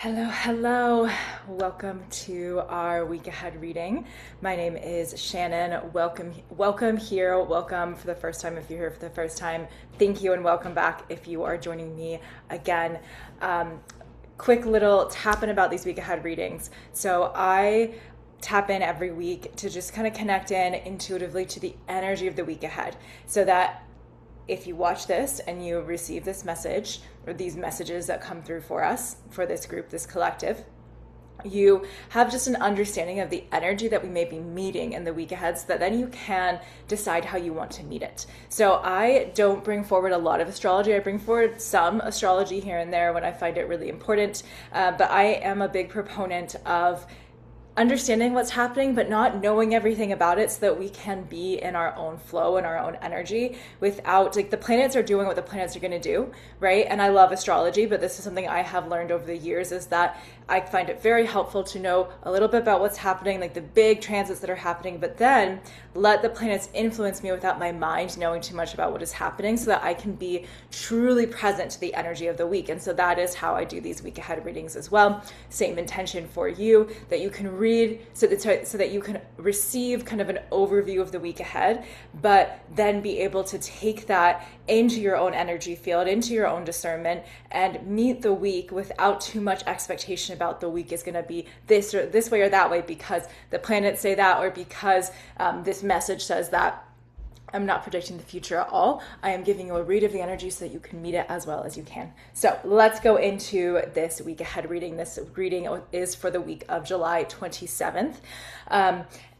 Hello, hello. Welcome to our week ahead reading. My name is Shannon. Welcome here. Welcome for the first time if you're here for the first time. Thank you and welcome back if you are joining me again. Quick little tap in about these week ahead readings. So I tap in every week to just kind of connect in intuitively to the energy of the week ahead so that if you watch this and you receive this message or these messages that come through for us, for this group, this collective, you have just an understanding of the energy that we may be meeting in the week ahead so that then you can decide how you want to meet it. So I don't bring forward a lot of astrology. I bring forward some astrology here and there when I find it really important. But I am a big proponent of understanding what's happening, but not knowing everything about it so that we can be in our own flow and our own energy without, like, the planets are doing what the planets are going to do, right? And I love astrology, but this is something I have learned over the years is that I find it very helpful to know a little bit about what's happening, like the big transits that are happening, but then let the planets influence me without my mind knowing too much about what is happening so that I can be truly present to the energy of the week. And so that is how I do these week ahead readings as well. Same intention for you, that you can read so that you can receive kind of an overview of the week ahead, but then be able to take that into your own energy field, into your own discernment, and meet the week without too much expectation about the week is going to be this or this way or that way because the planets say that or because this message says that. I'm not predicting the future at all. I am giving you a read of the energy so that you can meet it as well as you can. So let's go into this week ahead reading. This reading is for the week of July 27th.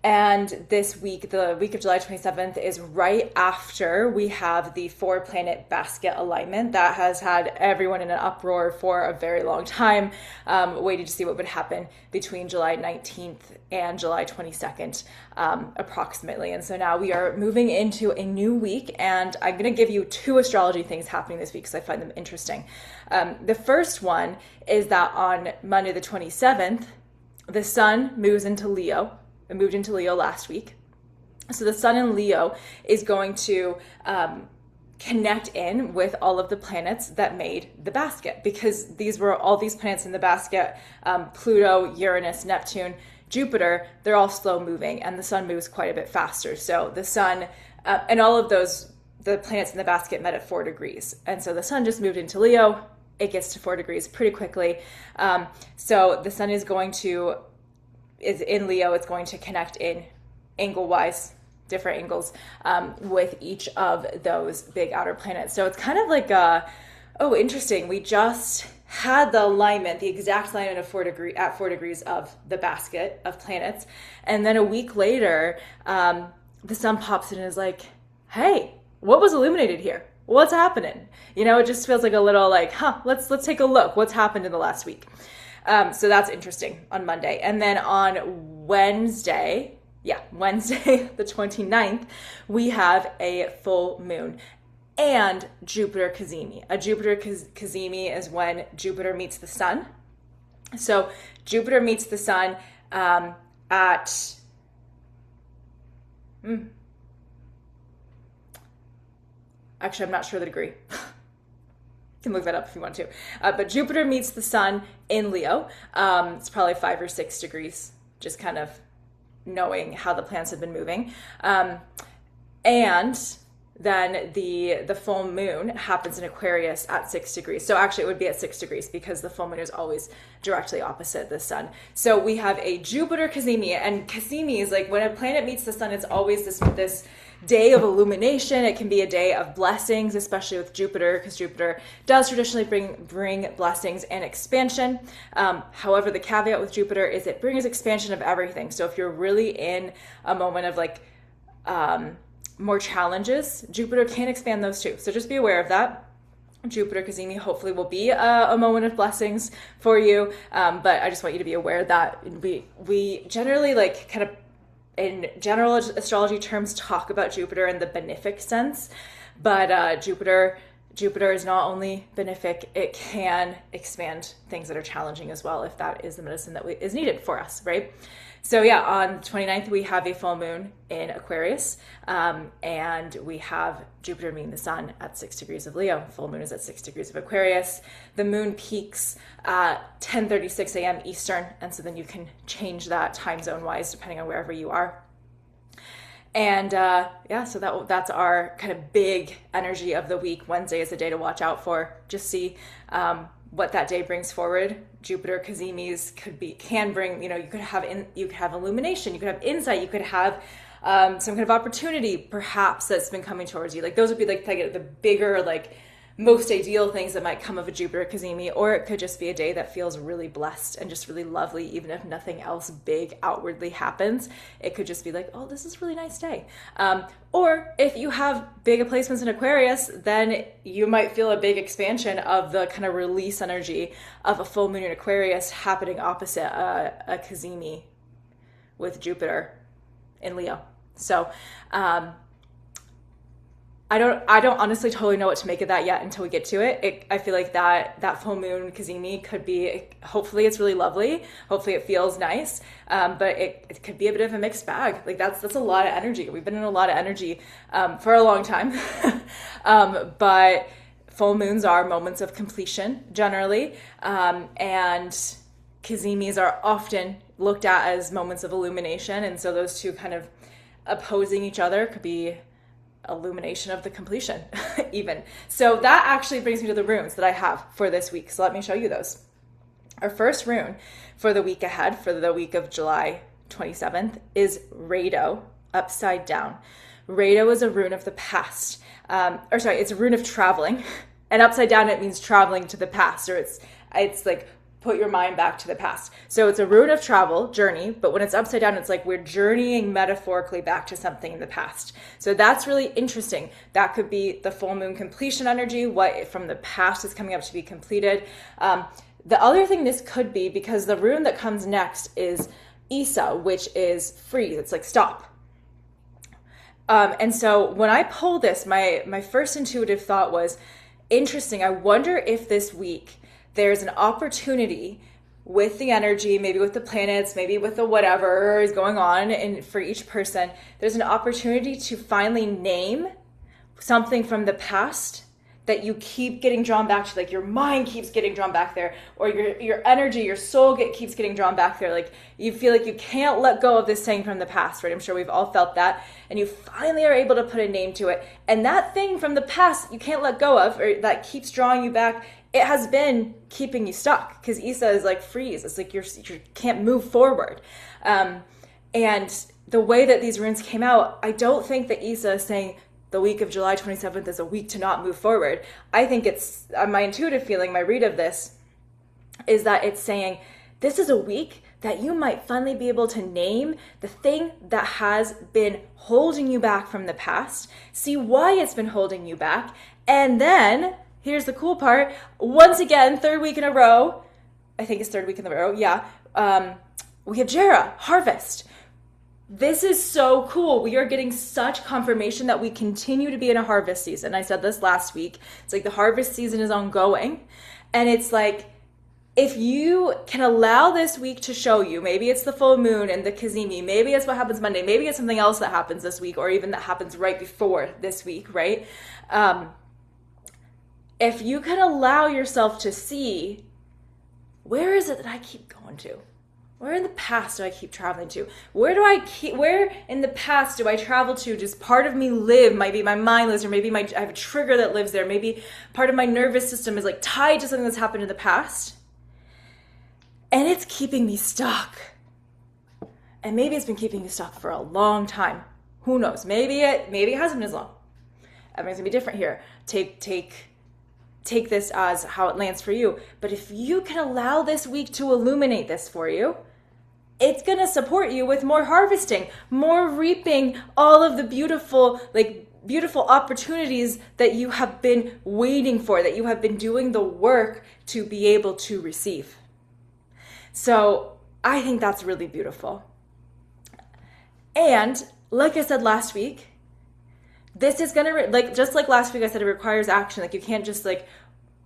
And this week, the week of July 27th, is right after we have the 4-planet basket alignment that has had everyone in an uproar for a very long time, waiting to see what would happen between July 19th and July 22nd, approximately. And so now we are moving into a new week, and I'm going to give you 2 astrology things happening this week because I find them interesting. The first one is that on Monday the 27th, the sun moves into Leo. It moved into Leo last week. So the sun in Leo is going to connect in with all of the planets that made the basket, because these were all these planets in the basket, Pluto, Uranus, Neptune, Jupiter, they're all slow moving, and the sun moves quite a bit faster. So the sun and all of those, the planets in the basket met at 4 degrees. And so the sun just moved into Leo. It gets to 4 degrees pretty quickly. So the sun is in Leo. It's going to connect in angle-wise, different angles, with each of those big outer planets. So it's kind of like interesting. We just had the alignment, the exact alignment of 4 degrees of the basket of planets. And then a week later, the sun pops in and is like, hey, what was illuminated here? What's happening? You know, it just feels like a little like, let's take a look. What's happened in the last week? So that's interesting on Monday. And then on Wednesday the 29th, we have a full moon and Jupiter Cazimi. A Jupiter Cazimi is when Jupiter meets the sun. So Jupiter meets the sun at... Actually, I'm not sure the degree. You can look that up if you want to. But Jupiter meets the sun in Leo. It's probably 5 or 6 degrees, just kind of knowing how the planets have been moving. And then the full moon happens in Aquarius at 6 degrees. So actually it would be at 6 degrees because the full moon is always directly opposite the sun. So we have a Jupiter Cazimi, and Cazimi is like when a planet meets the sun, it's always this day of illumination. It can be a day of blessings, especially with Jupiter, because Jupiter does traditionally bring blessings and expansion. However, the caveat with Jupiter is it brings expansion of everything. So if you're really in a moment of like more challenges, Jupiter can expand those too. So just be aware of that. Jupiter Cazimi hopefully will be a moment of blessings for you. But I just want you to be aware that we generally, like, kind of in general astrology terms, talk about Jupiter in the benefic sense, but Jupiter Jupiter is not only benefic, it can expand things that are challenging as well, if that is the medicine that is needed for us, right? So yeah, on the 29th, we have a full moon in Aquarius, and we have Jupiter meeting the sun at 6 degrees of Leo. Full moon is at 6 degrees of Aquarius. The moon peaks at 10:36 a.m. Eastern, and so then you can change that time zone wise depending on wherever you are. And yeah, so that's our kind of big energy of the week. Wednesday is a day to watch out for. Just see what that day brings forward. Jupiter Kazimis can bring, you could have illumination, you could have insight, you could have some kind of opportunity perhaps that's been coming towards you. Like those would be like the bigger, like most ideal things that might come of a Jupiter Kazemi. Or it could just be a day that feels really blessed and just really lovely, even if nothing else big outwardly happens. It could just be like, oh, this is a really nice day. Or if you have big placements in Aquarius, then you might feel a big expansion of the kind of release energy of a full moon in Aquarius happening opposite a Kazemi with Jupiter in Leo. So I don't honestly totally know what to make of that yet until we get to it. I feel like that full moon Kazemi could be, hopefully it's really lovely. Hopefully it feels nice. But it could be a bit of a mixed bag. Like that's a lot of energy. We've been in a lot of energy for a long time. But full moons are moments of completion generally. And Kazemis are often looked at as moments of illumination. And so those two kind of opposing each other could be illumination of the completion even. So that actually brings me to the runes that I have for this week. So let me show you those. Our first rune for the week ahead, for the week of July 27th, is Rado, upside down. Rado is a rune of the past. It's a rune of traveling. And upside down, it means traveling to the past, or it's like put your mind back to the past. So it's a rune of travel, journey, but when it's upside down, it's like we're journeying metaphorically back to something in the past. So that's really interesting. That could be the full moon completion energy, what from the past is coming up to be completed. The other thing this could be, because the rune that comes next is Isa, which is freeze. It's like stop. And so when I pulled this, my first intuitive thought was, interesting, I wonder if this week there's an opportunity with the energy, maybe with the planets, maybe with the whatever is going on, and for each person, there's an opportunity to finally name something from the past that you keep getting drawn back to, like your mind keeps getting drawn back there, or your energy, your soul keeps getting drawn back there. Like you feel like you can't let go of this thing from the past, right? I'm sure we've all felt that. And you finally are able to put a name to it. And that thing from the past you can't let go of, or that keeps drawing you back, it has been keeping you stuck, because Isa is like freeze. It's like you can't move forward. And the way that these runes came out, I don't think that Isa is saying the week of July 27th is a week to not move forward. I think it's my intuitive feeling, my read of this, is that it's saying this is a week that you might finally be able to name the thing that has been holding you back from the past, see why it's been holding you back, and then here's the cool part. Once again, third week in a row, I think it's third week in a row, yeah, we have Jera, harvest. This is so cool. We are getting such confirmation that we continue to be in a harvest season. I said this last week. It's like the harvest season is ongoing. And it's like, if you can allow this week to show you, maybe it's the full moon and the Kazemi, maybe it's what happens Monday, maybe it's something else that happens this week, or even that happens right before this week, right? If you can allow yourself to see, where is it that I keep going to? Where in the past do I keep traveling to? Where in the past do I travel to? Does part of me live? Maybe my mind lives, or maybe I have a trigger that lives there. Maybe part of my nervous system is like tied to something that's happened in the past. And it's keeping me stuck. And maybe it's been keeping me stuck for a long time. Who knows? Maybe it hasn't been as long. Everything's gonna be different here. Take this as how it lands for you. But if you can allow this week to illuminate this for you, it's going to support you with more harvesting, more reaping all of the beautiful opportunities that you have been waiting for, that you have been doing the work to be able to receive. So I think that's really beautiful. And like I said last week, this is gonna like, just like last week I said, it requires action. Like you can't just like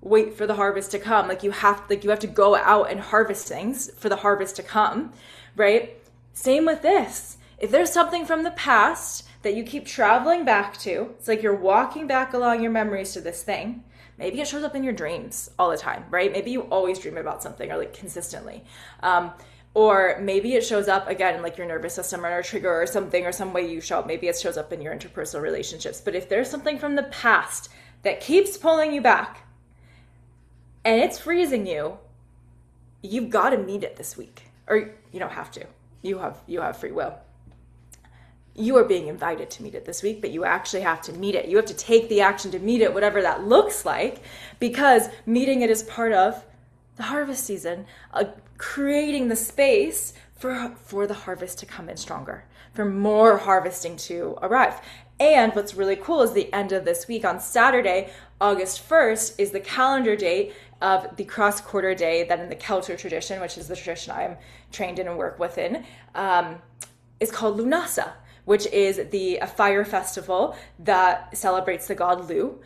wait for the harvest to come. Like you have to go out and harvest things for the harvest to come, right? Same with this. If there's something from the past that you keep traveling back to, it's like you're walking back along your memories to this thing. Maybe it shows up in your dreams all the time, right? Maybe you always dream about something, or like consistently. Or maybe it shows up again in like your nervous system or a trigger or something, or some way you show up. Maybe it shows up in your interpersonal relationships. But if there's something from the past that keeps pulling you back and it's freezing you, you've got to meet it this week. Or you don't have to. You have free will. You are being invited to meet it this week, but you actually have to meet it. You have to take the action to meet it, whatever that looks like, because meeting it is part of the harvest season, creating the space for the harvest to come in stronger, for more harvesting to arrive. And what's really cool is the end of this week on Saturday, August 1st, is the calendar date of the cross-quarter day that in the Celtic tradition, which is the tradition I'm trained in and work within, is called Lunasa, which is a fire festival that celebrates the god Lu,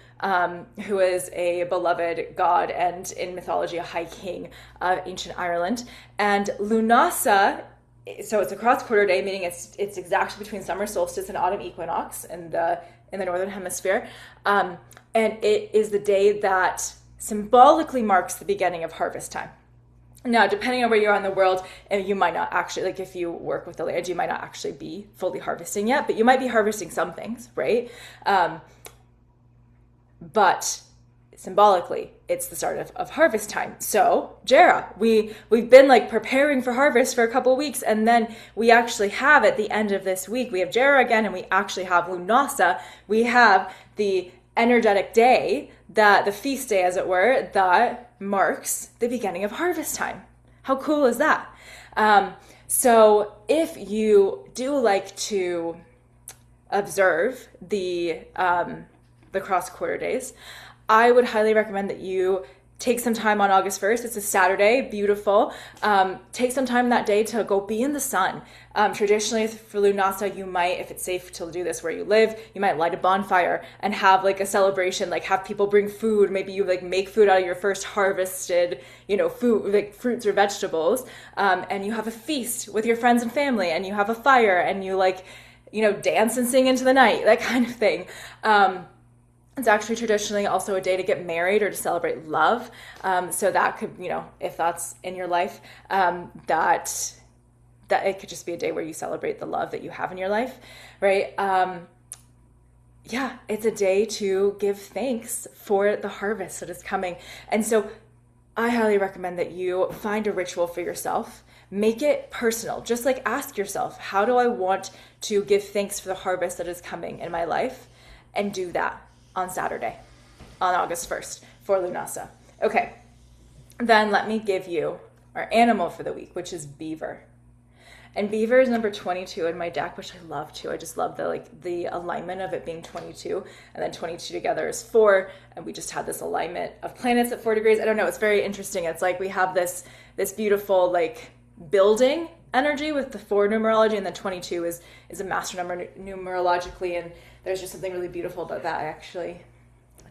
who is a beloved god and in mythology a high king of ancient Ireland. And Lunasa, so it's a cross-quarter day, meaning it's exactly between summer solstice and autumn equinox in the northern hemisphere. And it is the day that symbolically marks the beginning of harvest time. Now, depending on where you are in the world, and you might not actually, like if you work with the land, you might not actually be fully harvesting yet, but you might be harvesting some things, right? But symbolically, it's the start of harvest time. So, Jera, we've been like preparing for harvest for a couple of weeks, and then we actually have at the end of this week, we have Jera again, and we actually have Lunasa. We have the energetic day, the feast day, as it were, that marks the beginning of harvest time. How cool is that? So if you do like to observe the cross-quarter days, I would highly recommend that you take some time on August 1st. It's a Saturday, beautiful. Take some time that day to go be in the sun. Traditionally for Lunasa, you might, if it's safe to do this where you live, you might light a bonfire and have like a celebration, like have people bring food. Maybe you like make food out of your first harvested, food, like fruits or vegetables. And you have a feast with your friends and family, and you have a fire, and you like, dance and sing into the night, that kind of thing. It's actually traditionally also a day to get married or to celebrate love. So that could, if that's in your life, that it could just be a day where you celebrate the love that you have in your life, right? Yeah, it's a day to give thanks for the harvest that is coming. And so I highly recommend that you find a ritual for yourself. Make it personal. Just like ask yourself, how do I want to give thanks for the harvest that is coming in my life? And do that on Saturday, on August 1st for Lunasa. Okay, then let me give you our animal for the week, which is beaver. And beaver is number 22 in my deck, which I love too. I just love the alignment of it being 22, and then 22 together is 4, and we just had this alignment of planets at 4 degrees. I don't know, it's very interesting. It's like we have this beautiful like building energy with the 4 numerology, and then 22 is a master number numerologically, and there's just something really beautiful about that. I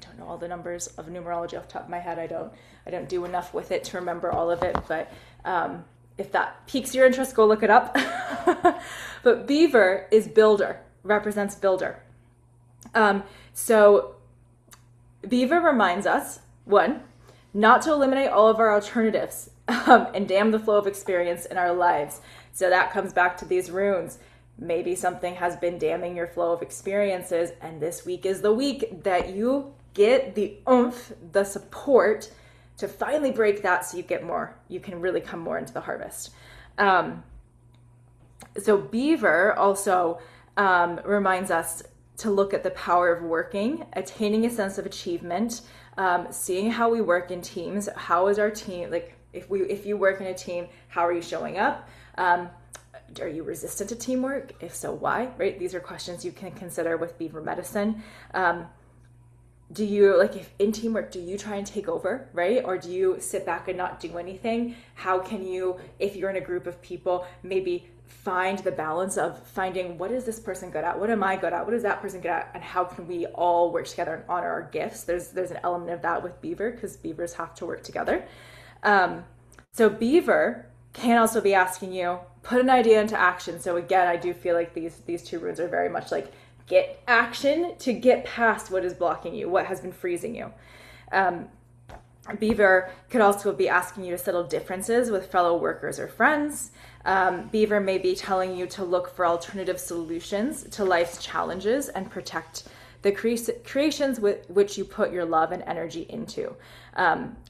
don't know all the numbers of numerology off the top of my head. I don't do enough with it to remember all of it, but if that piques your interest, go look it up. But beaver is builder, represents builder. So beaver reminds us, 1, not to eliminate all of our alternatives and dam the flow of experience in our lives. So that comes back to these runes. Maybe something has been damming your flow of experiences, and this week is the week that you get the oomph, the support to finally break that, so you get more. You can really come more into the harvest. So beaver also reminds us to look at the power of working, attaining a sense of achievement, seeing how we work in teams. How is our team, like if you work in a team, how are you showing up? Are you resistant to teamwork? If so, why? Right? These are questions you can consider with beaver medicine. Do you, like, if in teamwork, do you try and take over, right? Or do you sit back and not do anything? How can you, if you're in a group of people, maybe find the balance of finding what is this person good at, what am I good at, what is that person good at, and how can we all work together and honor our gifts. There's an element of that with Beaver, because Beavers have to work together. So Beaver can also be asking you, put an idea into action. So again, I do feel like these two runes are very much like get action to get past what is blocking you, what has been freezing you. Beaver could also be asking you to settle differences with fellow workers or friends. Beaver may be telling you to look for alternative solutions to life's challenges and protect the creations with which you put your love and energy into.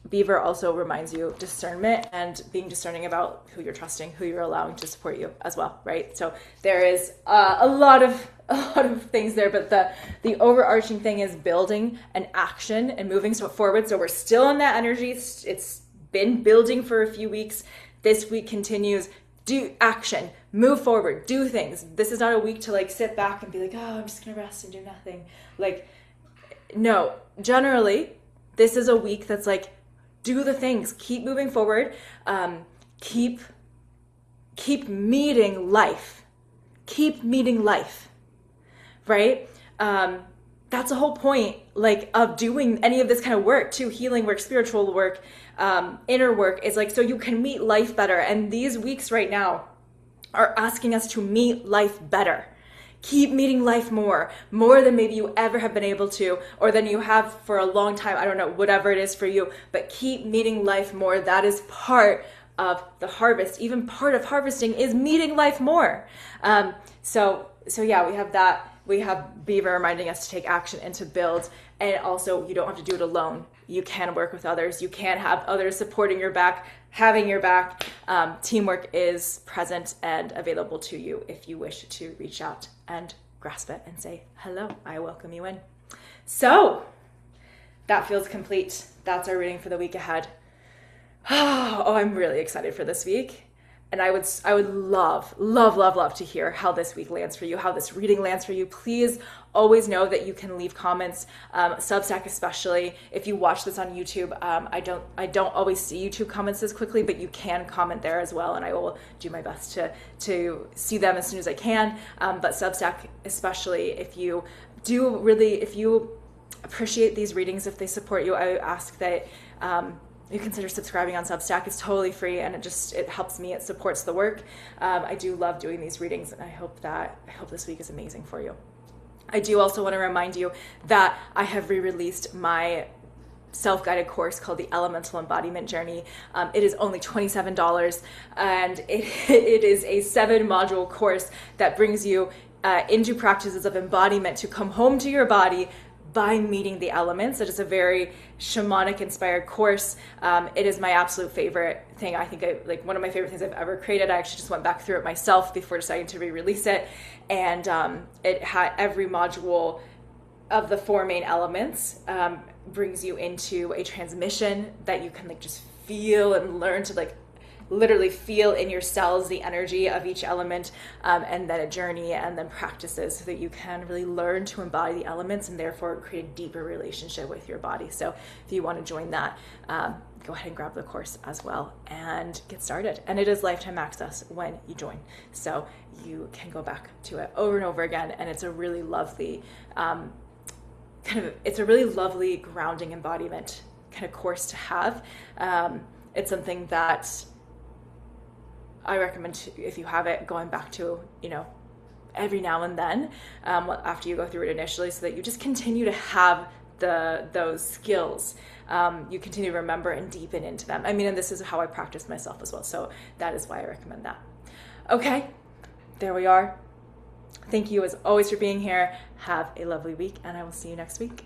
Beaver also reminds you of discernment and being discerning about who you're trusting, who you're allowing to support you as well, right? So there is a lot of things there, but the overarching thing is building an action and moving forward. So we're still in that energy. It's been building for a few weeks. This week continues. Do action, move forward, do things. This is not a week to like sit back and be like, oh, I'm just gonna rest and do nothing. Like, no, generally, this is a week that's like, do the things, keep moving forward, keep meeting life, right? That's the whole point, like, of doing any of this kind of work too, healing work, spiritual work, inner work. Is like, so you can meet life better. And these weeks right now are asking us to meet life better. Keep meeting life more than maybe you ever have been able to, or than you have for a long time. I don't know, whatever it is for you, but keep meeting life more. That is part of the harvest. Even part of harvesting is meeting life more. So yeah, we have that. We have Beaver reminding us to take action and to build. And also, you don't have to do it alone. You can work with others. You can have others supporting your back, having your back. Teamwork is present and available to you if you wish to reach out and grasp it and say, hello, I welcome you in. So that feels complete. That's our reading for the week ahead. Oh, I'm really excited for this week. And I would love to hear how this week lands for you, how this reading lands for you. Please always know that you can leave comments, Substack especially. If you watch this on YouTube, I don't always see YouTube comments as quickly, but you can comment there as well, and I will do my best to see them as soon as I can. But Substack especially, if you appreciate these readings, if they support you, I ask that you consider subscribing on Substack. It's totally free, and it helps me. It supports the work. I do love doing these readings, and I hope this week is amazing for you. I do also want to remind you that I have re-released my self-guided course called the Elemental Embodiment Journey. It is only $27, and it is a 7-module course that brings you into practices of embodiment to come home to your body by meeting the elements. It is a very shamanic inspired course. It is my absolute favorite thing. I think like one of my favorite things I've ever created. I actually just went back through it myself before deciding to re-release it. And it had every module of the 4 main elements brings you into a transmission that you can like just feel and learn to like literally feel in your cells the energy of each element, and then a journey and then practices so that you can really learn to embody the elements and therefore create a deeper relationship with your body. So if you want to join that, go ahead and grab the course as well and get started. And it is lifetime access when you join, so you can go back to it over and over again. And it's a really lovely it's a really lovely grounding embodiment kind of course to have. It's something that I recommend, if you have it, going back to, every now and then after you go through it initially, so that you just continue to have those skills. You continue to remember and deepen into them. I mean, and this is how I practice myself as well. So that is why I recommend that. Okay, there we are. Thank you as always for being here. Have a lovely week, and I will see you next week.